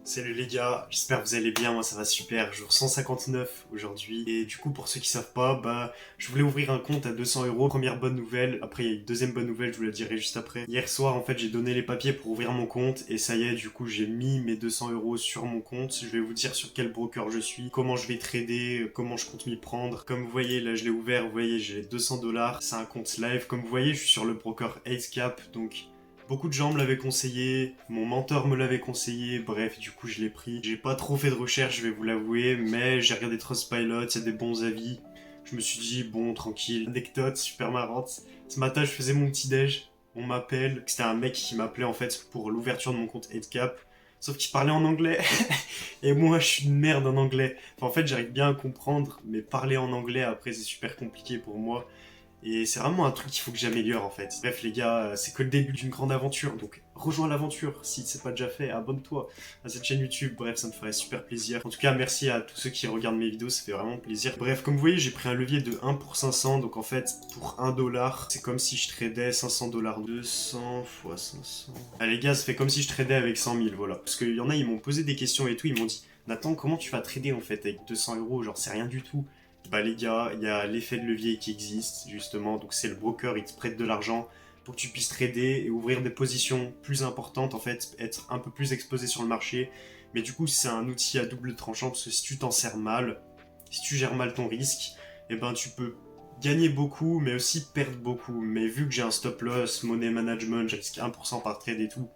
Salut les gars, j'espère que vous allez bien, moi ça va super, jour 159 aujourd'hui. Et du coup pour ceux qui savent pas, je voulais ouvrir un compte à 200 euros, première bonne nouvelle. Après il y a une deuxième bonne nouvelle, je vous la dirai juste après. Hier soir en fait j'ai donné les papiers pour ouvrir mon compte et ça y est, du coup j'ai mis mes 200 euros sur mon compte. Je vais vous dire sur quel broker je suis, comment je vais trader, comment je compte m'y prendre. Comme vous voyez là je l'ai ouvert, vous voyez j'ai 200 dollars, c'est un compte live. Comme vous voyez je suis sur le broker 8cap, donc beaucoup de gens me l'avaient conseillé, mon mentor me l'avait conseillé, bref, du coup je l'ai pris. J'ai pas trop fait de recherche, je vais vous l'avouer, mais j'ai regardé Trustpilot, il y a des bons avis. Je me suis dit, bon, tranquille. Anecdote super marrante. Ce matin, je faisais mon petit déj, on m'appelle. C'était un mec qui m'appelait en fait pour l'ouverture de mon compte 8cap. Sauf qu'il parlait en anglais. Et moi, je suis une merde en anglais. Enfin, en fait, j'arrive bien à comprendre, mais parler en anglais, après, c'est super compliqué pour moi. Et c'est vraiment un truc qu'il faut que j'améliore en fait. Bref les gars, c'est que le début d'une grande aventure, donc rejoins l'aventure si c'est pas déjà fait, abonne-toi à cette chaîne YouTube, bref ça me ferait super plaisir. En tout cas merci à tous ceux qui regardent mes vidéos, ça fait vraiment plaisir. Bref comme vous voyez j'ai pris un levier de 1 pour 500, donc en fait pour 1 dollar, c'est comme si je tradais 500 dollars. 200 fois 500... Ah les gars ça fait comme si je tradais avec 100 000, voilà. Parce qu'il y en a ils m'ont posé des questions et tout, ils m'ont dit Nathan comment tu vas trader en fait avec 200 euros, genre c'est rien du tout. Bah les gars, il y a l'effet de levier qui existe justement, donc c'est le broker, il te prête de l'argent pour que tu puisses trader et ouvrir des positions plus importantes en fait, être un peu plus exposé sur le marché. Mais du coup c'est un outil à double tranchant parce que si tu t'en sers mal, si tu gères mal ton risque, et ben tu peux gagner beaucoup mais aussi perdre beaucoup. Mais vu que j'ai un stop loss, money management, je risque 1% par trade et tout,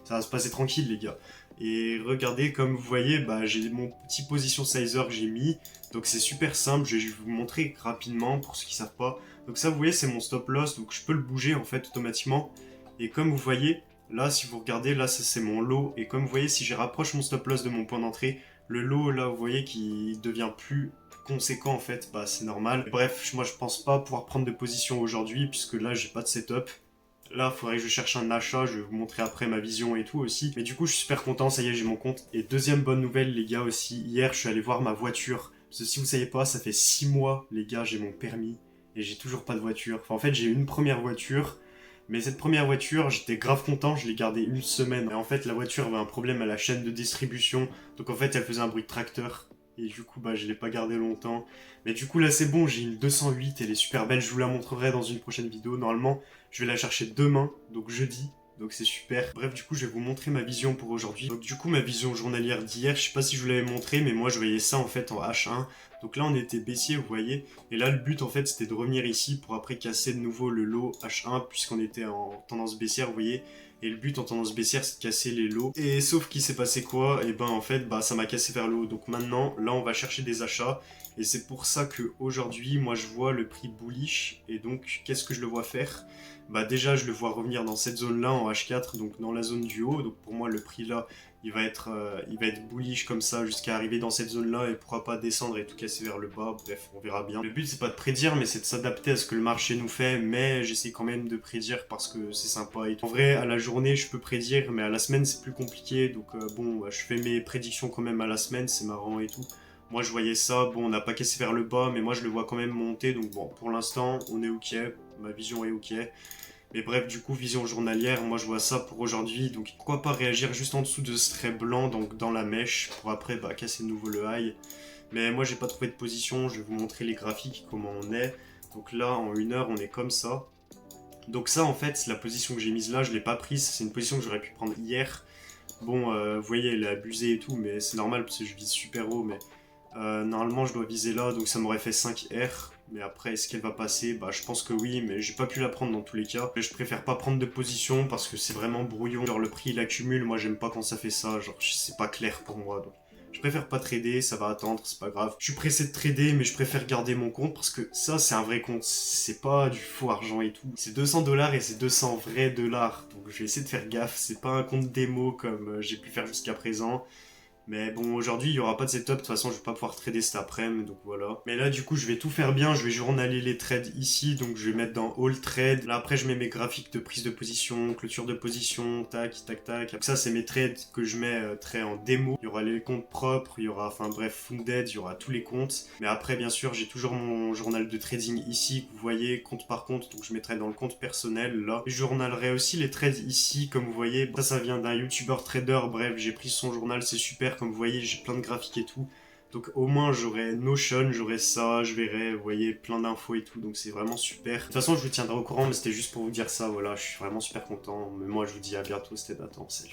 ça va se passer tranquille les gars. Et regardez, comme vous voyez, j'ai mon petit position sizer que j'ai mis. Donc c'est super simple, je vais vous montrer rapidement pour ceux qui savent pas. Donc ça vous voyez c'est mon stop loss, donc je peux le bouger en fait automatiquement. Et comme vous voyez, là si vous regardez, là ça c'est mon lot. Et comme vous voyez, si je rapproche mon stop loss de mon point d'entrée, le lot là vous voyez qui devient plus conséquent en fait, bah c'est normal. Bref, moi je pense pas pouvoir prendre de position aujourd'hui puisque là j'ai pas de setup. Là, il faudrait que je cherche un achat, je vais vous montrer après ma vision et tout aussi. Mais du coup, je suis super content, ça y est, j'ai mon compte. Et deuxième bonne nouvelle, les gars, aussi, hier, je suis allé voir ma voiture. Parce que si vous savez pas, ça fait 6 mois, les gars, j'ai mon permis. Et j'ai toujours pas de voiture. Enfin, en fait, j'ai une première voiture. Mais cette première voiture, j'étais grave content, je l'ai gardée une semaine. Et en fait, la voiture avait un problème à la chaîne de distribution. Donc en fait, elle faisait un bruit de tracteur. Et du coup, je l'ai pas gardée longtemps. Mais du coup, là, c'est bon, j'ai une 208, elle est super belle. Je vous la montrerai dans une prochaine vidéo. Normalement, je vais la chercher demain, donc jeudi. Donc c'est super. Bref, du coup, je vais vous montrer ma vision pour aujourd'hui. Donc du coup, ma vision journalière d'hier, je sais pas si je vous l'avais montré, mais moi, je voyais ça en fait en H1. Donc là, on était baissier, vous voyez. Et là, le but, en fait, c'était de revenir ici pour après casser de nouveau le lot H1, puisqu'on était en tendance baissière, vous voyez. Et le but en tendance baissière, c'est de casser les lots. Et sauf qu'il s'est passé quoi? Et ben, en fait, ça m'a cassé vers le haut. Donc maintenant, là, on va chercher des achats. Et c'est pour ça que aujourd'hui, moi, je vois le prix bullish. Et donc, qu'est-ce que je le vois faire? Déjà, je le vois revenir dans cette zone-là en H4, donc dans la zone du haut. Donc pour moi, le prix là, il va être bullish comme ça jusqu'à arriver dans cette zone-là et pourra pas descendre et tout casser vers le bas. Bref, on verra bien. Le but, c'est pas de prédire, mais c'est de s'adapter à ce que le marché nous fait. Mais j'essaie quand même de prédire parce que c'est sympa. Et en vrai, à la journée, je peux prédire, mais à la semaine, c'est plus compliqué. Donc je fais mes prédictions quand même à la semaine, c'est marrant et tout. Moi je voyais ça, bon on n'a pas cassé vers le bas, mais moi je le vois quand même monter, donc bon pour l'instant on est ok, ma vision est ok. Mais bref, du coup, vision journalière, moi je vois ça pour aujourd'hui. Donc pourquoi pas réagir juste en dessous de ce trait blanc, donc dans la mèche, pour après casser de nouveau le high. Mais moi j'ai pas trouvé de position, je vais vous montrer les graphiques, comment on est. Donc là, en 1 heure, on est comme ça. Donc ça, en fait, la position que j'ai mise là, je l'ai pas prise. C'est une position que j'aurais pu prendre hier. Bon, vous voyez, elle est abusée et tout, mais c'est normal parce que je vise super haut. Mais normalement, je dois viser là, donc ça m'aurait fait 5R. Mais après, est-ce qu'elle va passer? Je pense que oui, mais j'ai pas pu la prendre dans tous les cas. Mais je préfère pas prendre de position parce que c'est vraiment brouillon. Genre, le prix, il accumule. Moi, j'aime pas quand ça fait ça. Genre, c'est pas clair pour moi. Donc, je préfère pas trader, ça va attendre, c'est pas grave. Je suis pressé de trader, mais je préfère garder mon compte parce que ça, c'est un vrai compte. C'est pas du faux argent et tout. C'est 200 dollars et c'est 200 vrais dollars. Donc, je vais essayer de faire gaffe. C'est pas un compte démo comme j'ai pu faire jusqu'à présent. Mais bon, aujourd'hui, il y aura pas de setup. De toute façon, je vais pas pouvoir trader cet après-midi, donc voilà. Mais là, du coup, je vais tout faire bien. Je vais journaler les trades ici, donc je vais mettre dans All Trade. Là, après, je mets mes graphiques de prise de position, clôture de position, tac, tac, tac. Donc ça, c'est mes trades que je mets très en démo. Il y aura les comptes propres, il y aura, enfin bref, Funded, il y aura tous les comptes. Mais après, bien sûr, j'ai toujours mon journal de trading ici, que vous voyez, compte par compte. Donc je mettrai dans le compte personnel, là. Je journalerai aussi les trades ici, comme vous voyez. Ça vient d'un YouTuber trader. Bref, j'ai pris son journal, c'est super. Comme vous voyez, j'ai plein de graphiques et tout. Donc au moins j'aurai Notion, j'aurai ça, je verrai, vous voyez, plein d'infos et tout, donc c'est vraiment super. De toute façon je vous tiendrai au courant, mais c'était juste pour vous dire ça, voilà, je suis vraiment super content. Mais moi je vous dis à bientôt, c'était Nathan, salut.